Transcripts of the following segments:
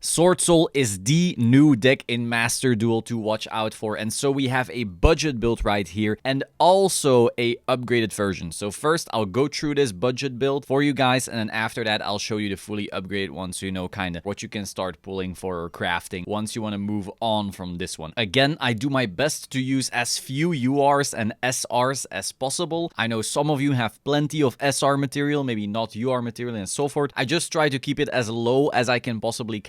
Sword Soul is the new deck in Master Duel to watch out for, and so we have a budget build right here and also a upgraded version. So first I'll go through this budget build for you guys, and then after that I'll show you the fully upgraded one so you know kind of what you can start pulling for or crafting once you want to move on from this one. Again, I do my best to use as few URs and SRs as possible. I know some of you have plenty of SR material, maybe not UR material and so forth. I just try to keep it as low as I can possibly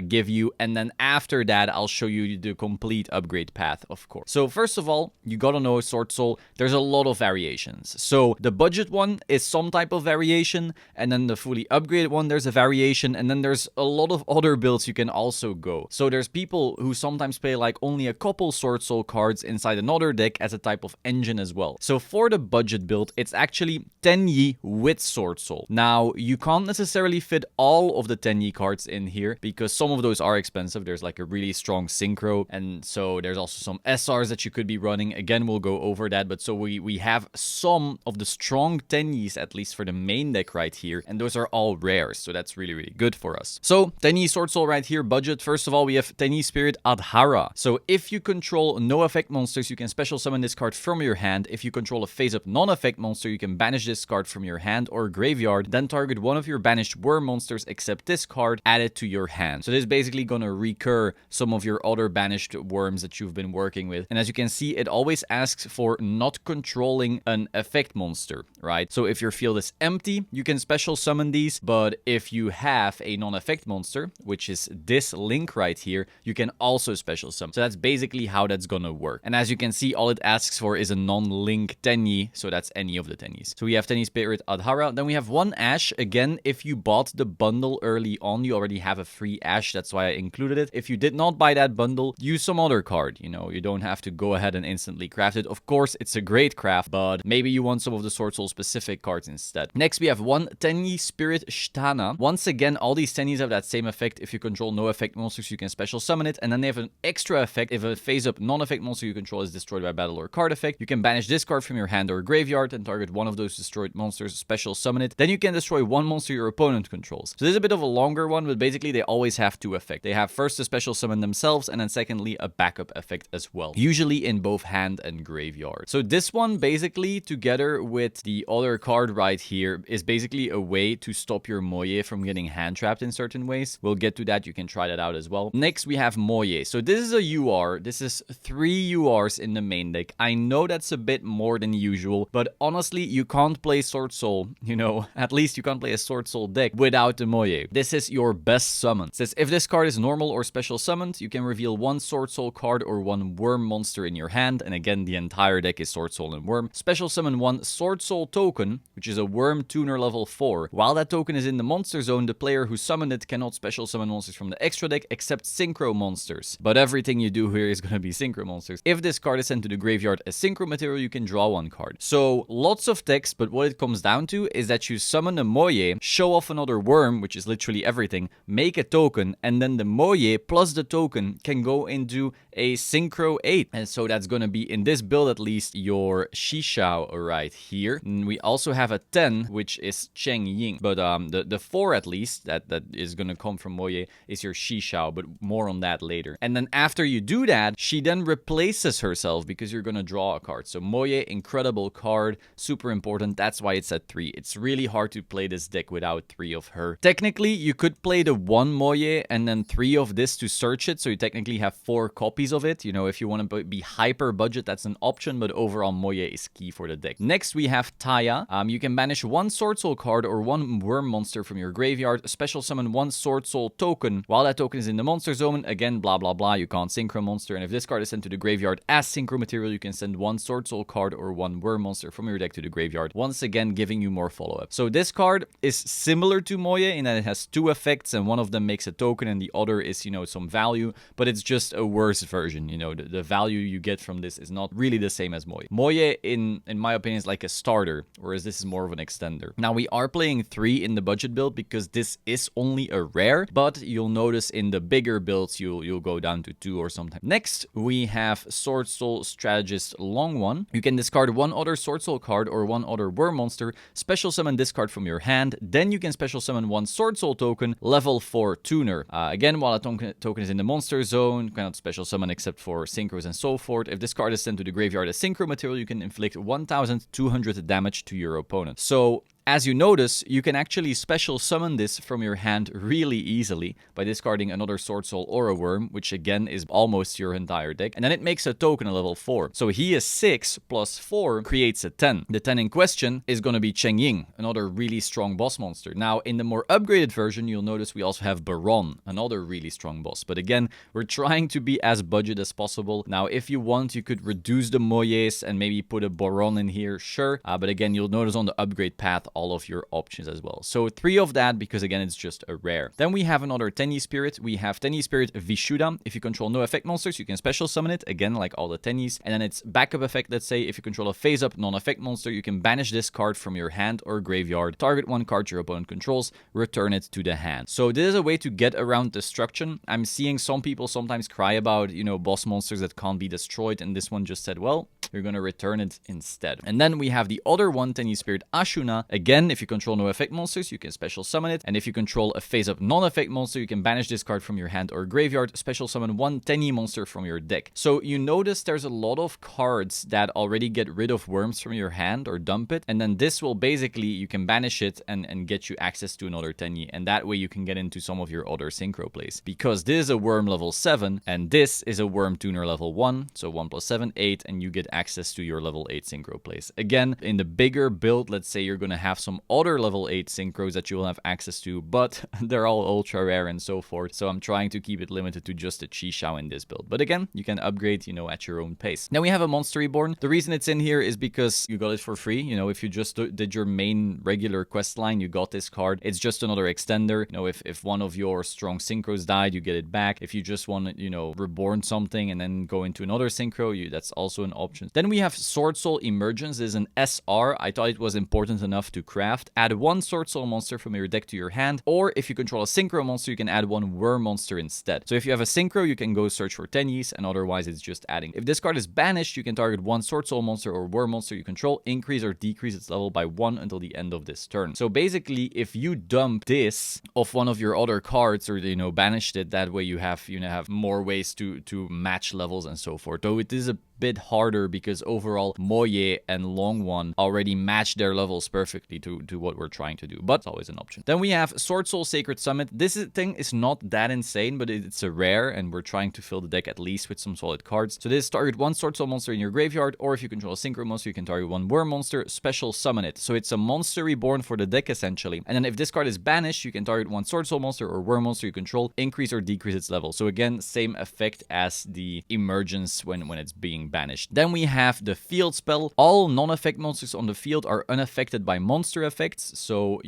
give you, and then after that I'll show you the complete upgrade path, of course. So first of all, you gotta know Sword Soul, there's a lot of variations. So the budget one is some type of variation, and then the fully upgraded one there's a variation, and then there's a lot of other builds you can also go. So there's people who sometimes play like only a couple Sword Soul cards inside another deck as a type of engine as well. So for the budget build, it's actually 10 Yi with Sword Soul. Now you can't necessarily fit all of the 10 Yi cards in here because some of those are expensive. There's like a really strong synchro, and so there's also some SRs that you could be running. Again, we'll go over that, but so we have some of the strong 10 Yis, at least for the main deck right here, and those are all rares, so that's really, really good for us. So 10 Yi Sword Soul right here, budget. First of all, we have 10 Yi Spirit Adhara. So if you control no effect monsters, you can special summon this card from your hand. If you control a face-up non-effect monster, you can banish this card from your hand or graveyard, then target one of your banished worm monsters except this card, add it to your hand. So this is basically gonna recur some of your other banished worms that you've been working with. And as you can see, it always asks for not controlling an effect monster, right? So if your field is empty, you can special summon these, but if you have a non-effect monster, which is this link right here, you can also special summon. So that's basically how that's gonna work. And as you can see, all it asks for is a non-link 10 Yi, so that's any of the 10 Yis. So we have 10 Yi Spirit Adhara, then we have one Ash. Again, if you bought the bundle early on, you already have a free Ash, that's why I included it. If you did not buy that bundle, use some other card. You know, you don't have to go ahead and instantly craft it. Of course, it's a great craft, but maybe you want some of the Sword Soul specific cards instead. Next, we have one 10 Yi Spirit Stana. Once again, all these 10 Yis have that same effect. If you control no effect monsters, you can special summon it, and then they have an extra effect. If a face-up non-effect monster you control is destroyed by battle or card effect, you can banish this card from your hand or graveyard and target one of those destroyed monsters, special summon it. Then you can destroy one monster your opponent controls. So this is a bit of a longer one, but basically they always have two effects. They have first a special summon themselves, and then secondly a backup effect as well, usually in both hand and graveyard. So this one basically, together with the other card right here, is basically a way to stop your Moye from getting hand trapped in certain ways. We'll get to that, you can try that out as well. Next we have Moye. So this is a UR, this is 3 URs in the main deck. I know that's a bit more than usual, but honestly you can't play Sword Soul, you know, at least you can't play a Sword Soul deck without the Moye. This is your best summon. It says if this card is normal or special summoned, you can reveal one Sword Soul card or one worm monster in your hand, and again the entire deck is Sword Soul and worm. Special summon one Sword Soul token, which is a worm tuner level 4. While that token is in the monster zone, the player who summoned it cannot special summon monsters from the extra deck except synchro monsters, but everything you do here is going to be synchro monsters. If this card is sent to the graveyard as synchro material, you can draw one card. So lots of text, but what it comes down to is that you summon a Moye, show off another worm, which is literally everything, make a token, and then the Moye plus the token can go into a synchro 8. And so that's going to be, in this build at least, your Shishao right here. And we also have a 10, which is Cheng Ying, but the 4 at least that is going to come from Moye is your Shishao, but more on that later. And then after you do that, she then replaces herself because you're going to draw a card. So Moye, incredible card, super important. That's why it's at 3. It's really hard to play this deck without 3 of her. Technically, you could play the 1 Moye and then 3 of this to search it, so you technically have 4 copies of it. You know, if you want to be hyper budget, that's an option, but overall Moye is key for the deck. Next, we have Taya. You can banish one Sword Soul card or one worm monster from your graveyard, special summon one Sword Soul token. While that token is in the monster zone, again, blah, blah, blah, you can't synchro monster, and if this card is sent to the graveyard as synchro material, you can send one Sword Soul card or one worm monster from your deck to the graveyard, once again giving you more follow-up. So this card is similar to Moye in that it has 2 effects, and one of them makes a token and the other is, you know, some value, but it's just a worse version. You know, the value you get from this is not really the same as Moye. Moye, in my opinion, is like a starter, whereas this is more of an extender. Now, we are playing 3 in the budget build because this is only a rare, but you'll notice in the bigger builds, you'll go down to 2 or something. Next, we have Sword Soul Strategist Long One. You can discard one other Sword Soul card or one other worm monster, special summon this card from your hand, then you can special summon one Sword Soul token, level 4 2 tuner. Again, while a token is in the monster zone, cannot special summon except for synchros and so forth. If this card is sent to the graveyard as synchro material, you can inflict 1200 damage to your opponent. So as you notice, you can actually special summon this from your hand really easily by discarding another Sword Soul or a Worm, which again is almost your entire deck. And then it makes a token a level 4. So he is 6 plus 4 creates a 10. The 10 in question is going to be Cheng Ying, another really strong boss monster. Now, in the more upgraded version, you'll notice we also have Baron, another really strong boss. But again, we're trying to be as budget as possible. Now, if you want, you could reduce the Moyes and maybe put a Baron in here, sure. But again, you'll notice on the upgrade path, all of your options as well. So 3 of that because again it's just a rare. Then we have another Tenyi Spirit. We have Tenyi Spirit Vishuddha. If you control no effect monsters, you can special summon it, again like all the Tenyis. And then its backup effect, let's say if you control a phase up non-effect monster, you can banish this card from your hand or graveyard, target one card your opponent controls, return it to the hand. So this is a way to get around destruction. I'm seeing some people sometimes cry about, you know, boss monsters that can't be destroyed, and this one just said, well, you're gonna return it instead. And then we have the other one, Tenyi Spirit Ashuna. Again, if you control no effect monsters, you can special summon it. And if you control a phase-up non-effect monster, you can banish this card from your hand or graveyard, special summon one Tenyi monster from your deck. So you notice there's a lot of cards that already get rid of worms from your hand or dump it. And then this will basically, you can banish it and get you access to another Tenyi. And that way you can get into some of your other synchro plays. Because this is a worm level 7 and this is a worm tuner level 1. So 1 plus 7, 8, and you get access to your level 8 synchro plays. Again, in the bigger build, let's say you're going to have some other level 8 synchros that you will have access to, but they're all ultra rare and so forth. So I'm trying to keep it limited to just the Chisholm in this build. But again, you can upgrade, you know, at your own pace. Now we have a Monster Reborn. The reason it's in here is because you got it for free. You know, if you just did your main regular quest line, you got this card. It's just another extender. You know, if one of your strong synchros died, you get it back. If you just want to, you know, reborn something and then go into another synchro, that's also an option. Then we have Sword Soul Emergence. This is an SR. I thought it was important enough to craft. Add one Sword Soul monster from your deck to your hand, or if you control a synchro monster, you can add one worm monster instead. So if you have a synchro, you can go search for Tenyis, and otherwise it's just adding. If this card is banished, you can target one Sword Soul monster or worm monster you control, increase or decrease its level by 1 until the end of this turn. So basically, if you dump this off one of your other cards, or you know, banished it, that way you have more ways to match levels and so forth. Though it is a bit harder because overall Moye and Long One already match their levels perfectly to what we're trying to do, but it's always an option. Then we have Sword Soul Sacred Summit. This thing is not that insane, but it's a rare and we're trying to fill the deck at least with some solid cards. So this target one Sword Soul monster in your graveyard, or if you control a synchro monster, you can target one worm monster, special summon it. So it's a monster reborn for the deck essentially. And then if this card is banished, you can target one Sword Soul monster or worm monster you control, increase or decrease its level. So again, same effect as the emergence when it's being banished. Then we have the field spell. All non-effect monsters on the field are unaffected by monster effects. So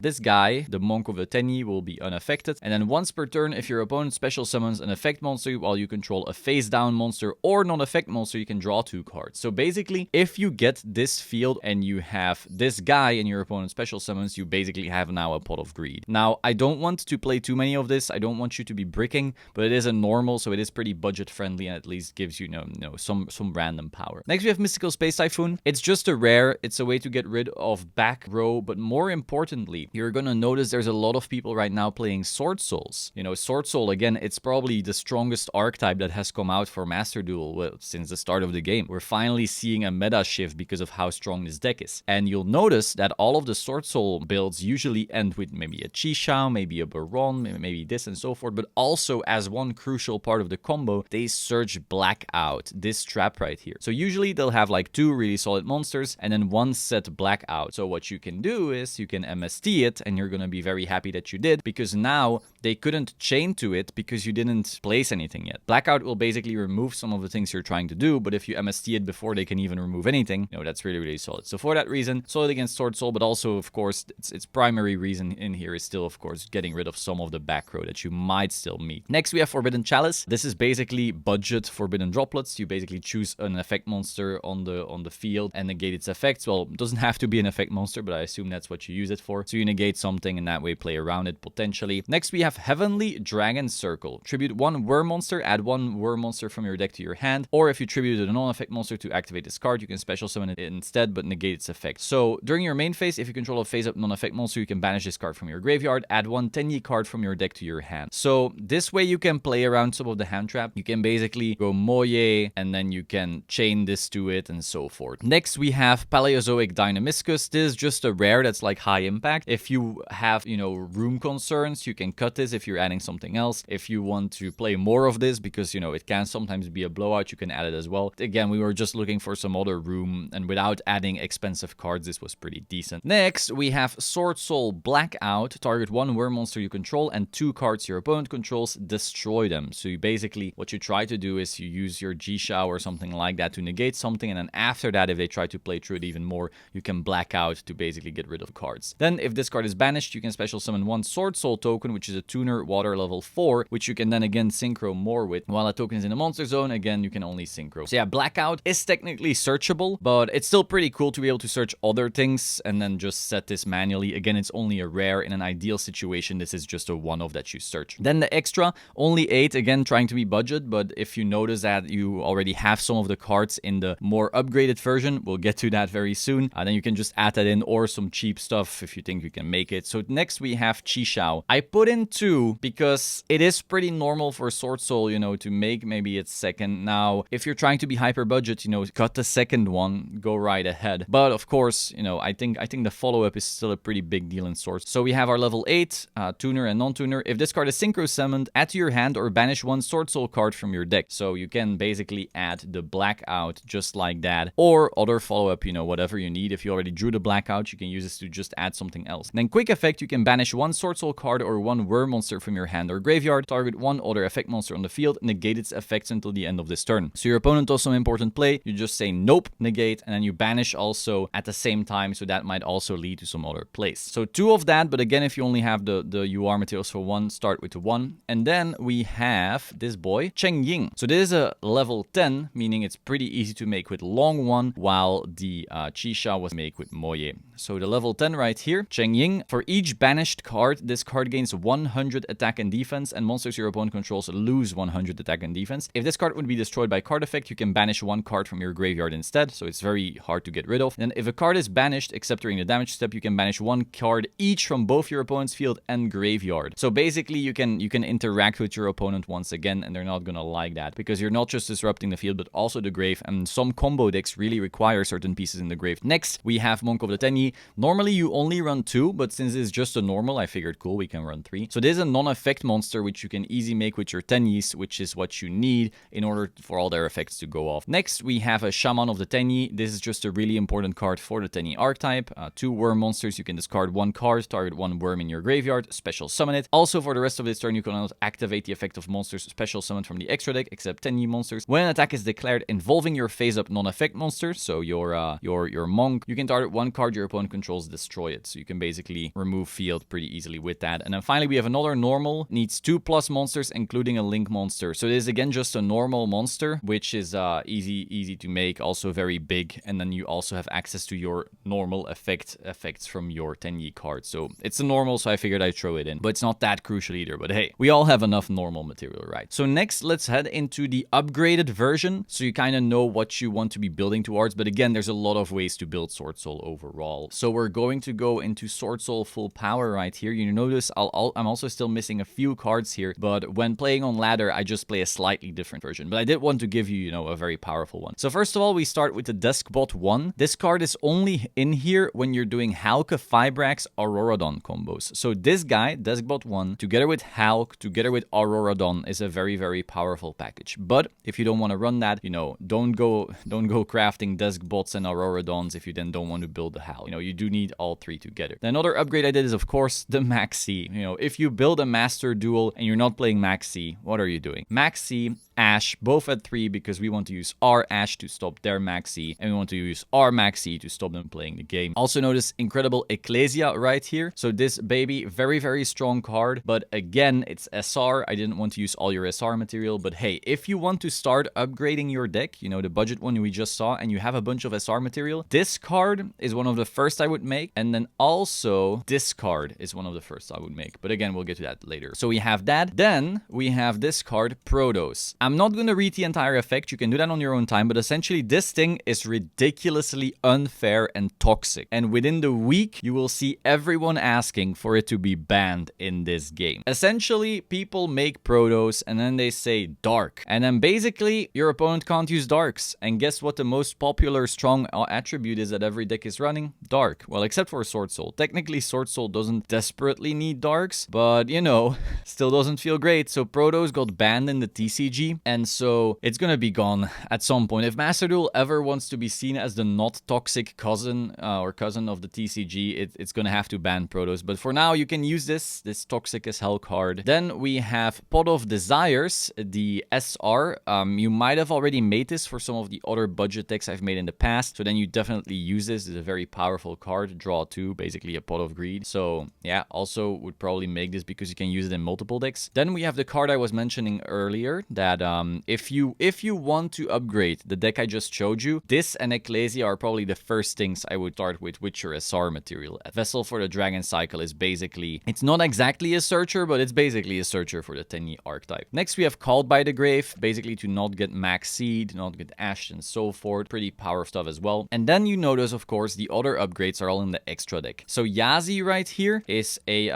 this guy, the Monk of the Tenyi, will be unaffected. And then once per turn, if your opponent special summons an effect monster while you control a face down monster or non-effect monster, you can draw 2 cards. So basically, if you get this field and you have this guy in your opponent's special summons, you basically have now a Pot of Greed. Now, I don't want to play too many of this. I don't want you to be bricking, but it is a normal, so it is pretty budget friendly and at least gives you, some random power. Next, we have Mystical Space Typhoon. It's just a rare. It's a way to get rid of back row, but more importantly, you're gonna notice there's a lot of people right now playing Sword Souls. You know, Sword Soul, again, it's probably the strongest archetype that has come out for Master Duel since the start of the game. We're finally seeing a meta shift because of how strong this deck is. And you'll notice that all of the Sword Soul builds usually end with maybe a Chisholm, maybe a Baron, maybe this and so forth, but also as one crucial part of the combo, they search Blackout, this trap right here. So usually they'll have like 2 really solid monsters and then 1 set Blackout. So what you can do is you can MST it, and you're gonna be very happy that you did, because now they couldn't chain to it because you didn't place anything yet. Blackout will basically remove some of the things you're trying to do, but if you MST it before they can even remove anything, that's really, really solid. So for that reason, solid against Sword Soul, but also, of course, its primary reason in here is still, of course, getting rid of some of the back row that you might still meet. Next, we have Forbidden Chalice. This is basically budget Forbidden Droplets. You basically basically choose an effect monster on the field and negate its effects. Well, it doesn't have to be an effect monster, but I assume that's what you use it for. So you negate something and that way play around it potentially. Next we have Heavenly Dragon Circle. Tribute 1 Worm monster, add 1 Worm monster from your deck to your hand, or if you tributed a non-effect monster to activate this card, you can special summon it instead but negate its effect. So during your main phase, if you control a phase-up non-effect monster, you can banish this card from your graveyard, add 1 Tenyi card from your deck to your hand. So this way you can play around some of the hand trap. You can basically go Moye and then you can chain this to it and so forth. Next we have Paleozoic Dynamiscus. This is just a rare that's like high impact. If you have, you know, room concerns, you can cut this if you're adding something else. If you want to play more of this, because, you know, it can sometimes be a blowout, you can add it as well. Again, we were just looking for some other room, and without adding expensive cards, this was pretty decent. Next, we have SWORDSOUL Blackout. Target 1 worm monster you control and 2 cards your opponent controls, destroy them. So you basically, what you try to do is you use your Yugioh or something like that to negate something, and then after that, if they try to play through it even more, you can black out to basically get rid of cards. Then, if this card is banished, you can special summon 1 SWORDSOUL token, which is a tuner water level 4, which you can then again synchro more with. While a token is in the monster zone, again, you can only synchro. So yeah, Blackout is technically searchable, but it's still pretty cool to be able to search other things and then just set this manually. Again, it's only a rare. In an ideal situation, this is just a one-off that you search. Then the extra, only 8, again, trying to be budget, but if you notice that you already have some of the cards in the more upgraded version, we'll get to that very soon, then you can just add that in, or some cheap stuff if you think you can make it. So next we have Chisholm. I put in 2 because it is pretty normal for SWORDSOUL, you know, to make maybe its second. Now, if you're trying to be hyper budget, you know, cut the second one, go right ahead. But of course, you know, I think the follow-up is still a pretty big deal in Swords. So we have our level 8, tuner and non-tuner. If this card is synchro summoned, add to your hand or banish 1 SWORDSOUL card from your deck. So you can basically add the Blackout just like that, or other follow-up, you know, whatever you need. If you already drew the Blackout, you can use this to just add something else. And then quick effect, you can banish 1 SWORDSOUL card or 1 worm monster from your hand or graveyard, target 1 other effect monster on the field, negate its effects until the end of this turn. So your opponent does some important play, you just say nope, negate, and then you banish also at the same time, so that might also lead to some other plays. So 2 of that, but again, if you only have the UR materials for 1, start with the 1. And then we have this boy, Cheng Ying. So this is a level 10, meaning it's pretty easy to make with long 1, while the Chisholm was made with Moye. So the level 10 right here, Cheng Ying. For each banished card, this card gains 100 attack and defense, and monsters your opponent controls lose 100 attack and defense. If this card would be destroyed by card effect, you can banish 1 card from your graveyard instead, so it's very hard to get rid of. And if a card is banished, except during the damage step, you can banish 1 card each from both your opponent's field and graveyard. So basically, you can interact with your opponent once again, and they're not gonna like that, because you're not just disrupting the field, but also the grave, and some combo decks really require certain pieces in the grave. Next, we have Monko of the Tenyi. Normally, you only run 2, but since it's just a normal, I figured, cool, we can run 3. So this is a non-effect monster, which you can easily make with your Tenyis, which is what you need in order for all their effects to go off. Next, we have a Shaman of the Tenyi. This is just a really important card for the Tenyi archetype. 2 worm monsters, you can discard 1 card, target 1 worm in your graveyard, special summon it. Also, for the rest of this turn, you cannot activate the effect of monsters special summoned from the extra deck, except Tenyi monsters. When an attack is declared involving your phase-up non-effect monster, so your monk, you can target 1 card your opponent controls, destroy it. So you can basically remove field pretty easily with that. And then finally, we have another normal, needs 2+ monsters, including a link monster. So this is again just a normal monster, which is easy to make, also very big. And then you also have access to your normal effects from your Tenyi card. So it's a normal, so I figured I'd throw it in. But it's not that crucial either. But hey, we all have enough normal material, right? So next, let's head into the upgraded version, so you kind of know what you want to be building towards. But again, there's a lot of ways to build SWORDSOUL overall. So we're going to go into SWORDSOUL full power right here. You notice I'm also still missing a few cards here, but when playing on ladder, I just play a slightly different version. But I did want to give you, a very powerful one. So first of all, we start with the Deskbot 1. This card is only in here when you're doing Hulk, Fibrax, Auroradon combos. So this guy, Deskbot 1, together with Hulk, together with Auroradon, is a very, very powerful package. But if you don't want to run that, don't go crafting Deskbots and Auroradons if you then don't want to build the Hulk. You do need all 3 together. Then another upgrade I did is, of course, the Maxi. If you build a Master Duel and you're not playing Maxi, what are you doing? Maxi, Ash, both at 3, because we want to use our Ash to stop their Maxi, and we want to use our Maxi to stop them playing the game. Also notice incredible ECclesia right here. So this baby, very, very strong card, but again, it's SR. I didn't want to use all your SR material, but hey, if you want to start upgrading upgrading your deck, you know, the budget one we just saw, and you have a bunch of SR material, this card is one of the first I would make. And then also this card is one of the first I would make. But again, we'll get to that later. So we have that. Then we have this card, Protos. I'm not going to read the entire effect. You can do that on your own time. But essentially, this thing is ridiculously unfair and toxic. And within the week, you will see everyone asking for it to be banned in this game. Essentially, people make Protos and then they say Dark. And then basically, your opponent can't use Darks. And guess what the most popular strong attribute is that every deck is running? Dark. Well, except for SWORDSOUL. Technically, SWORDSOUL doesn't desperately need Darks, but you know, still doesn't feel great. So Protos got banned in the TCG, and so it's gonna be gone at some point. If Master Duel ever wants to be seen as the not toxic cousin or cousin of the TCG, it's gonna have to ban Protos. But for now, you can use this toxic as hell card. Then we have Pot of Desires, the SR. You might have already made this for some of the other budget decks I've made in the past, so then you definitely use this. It's a very powerful card. Draw 2, basically a Pot of Greed. So yeah, also would probably make this because you can use it in multiple decks. Then we have the card I was mentioning earlier that if you want to upgrade the deck I just showed you, this and ECclesia are probably the first things I would start with your SR material. A Vessel for the Dragon Cycle is basically, it's not exactly a searcher, but it's basically a searcher for the Tenyi archetype. Next we have Called by the Grave, basically to not get Max Seed, not get Ashed and so forth. Pretty power stuff as well. And then you notice, of course, the other upgrades are all in the extra deck. So Yasui right here is a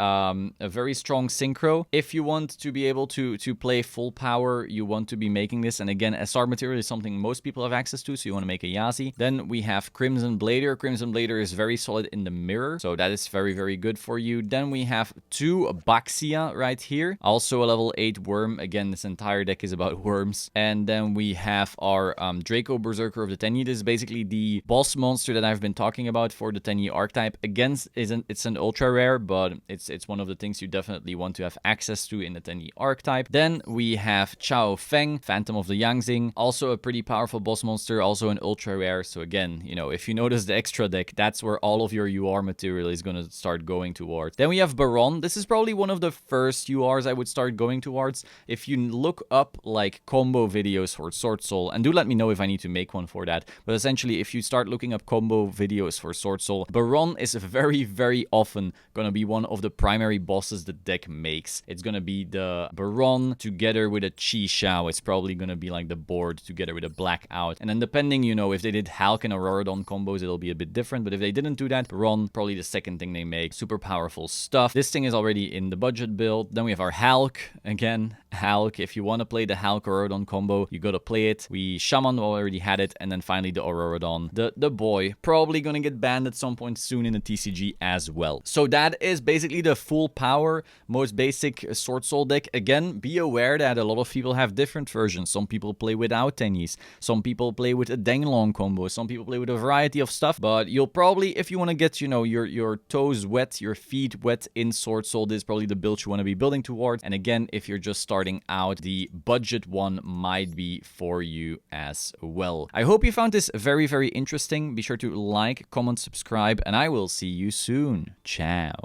very strong synchro. If you want to be able to play full power, you want to be making this. And again, SR material is something most people have access to, so you want to make a Yasui. Then we have Crimson Blader. Crimson Blader is very solid in the mirror, so that is very, very good for you. Then we have 2 Baxia right here. Also a level 8 worm. Again, this entire deck is about worms. And then we have our Draco Berserker of the Tenyi. This is basically the boss monster that I've been talking about for the Tenyi archetype. Again, it's an ultra rare, but it's one of the things you definitely want to have access to in the Tenyi archetype. Then we have Chao Feng, Phantom of the Yangzing. Also a pretty powerful boss monster, also an ultra rare. So again, you know, if you notice the extra deck, that's where all of your UR material is going to start going towards. Then we have Baron. This is probably one of the first URs I would start going towards. If you look up like combo videos for SWORDSOUL, and do let me know if I need to make one for that, but essentially if you start looking up combo videos for SWORDSOUL, Baron is very, very often going to be one of the primary bosses the deck makes. It's going to be the Baron together with a Chi Shao. It's probably going to be like the board together with a Blackout. And then depending, you know, if they did Hulk and Auroradon combos, it'll be a bit different. But if they didn't do that, Baron, probably the second thing they make. Super powerful stuff. This thing is already in the budget build. Then we have our Hulk. Again, Hulk. If you want to play the Hulk Auroradon combo, you got to play it. We Shaman already had it. And then finally the Auroradon. The boy. Probably going to get banned at some point soon in the TCG as well. So that is basically the full power, most basic SWORDSOUL deck. Again, be aware that a lot of people have different versions. Some people play without Tenyis. Some people play with a Denglong combo. Some people play with a variety of stuff. But you'll probably, if you want to get, you know, your toes wet, your feet wet in SWORDSOUL, this is probably the build you want to be building towards. And again, if you're just starting out, the budget one might be for you as well. I hope you found this very, very interesting. Be sure to like, comment, subscribe, and I will see you soon. Ciao.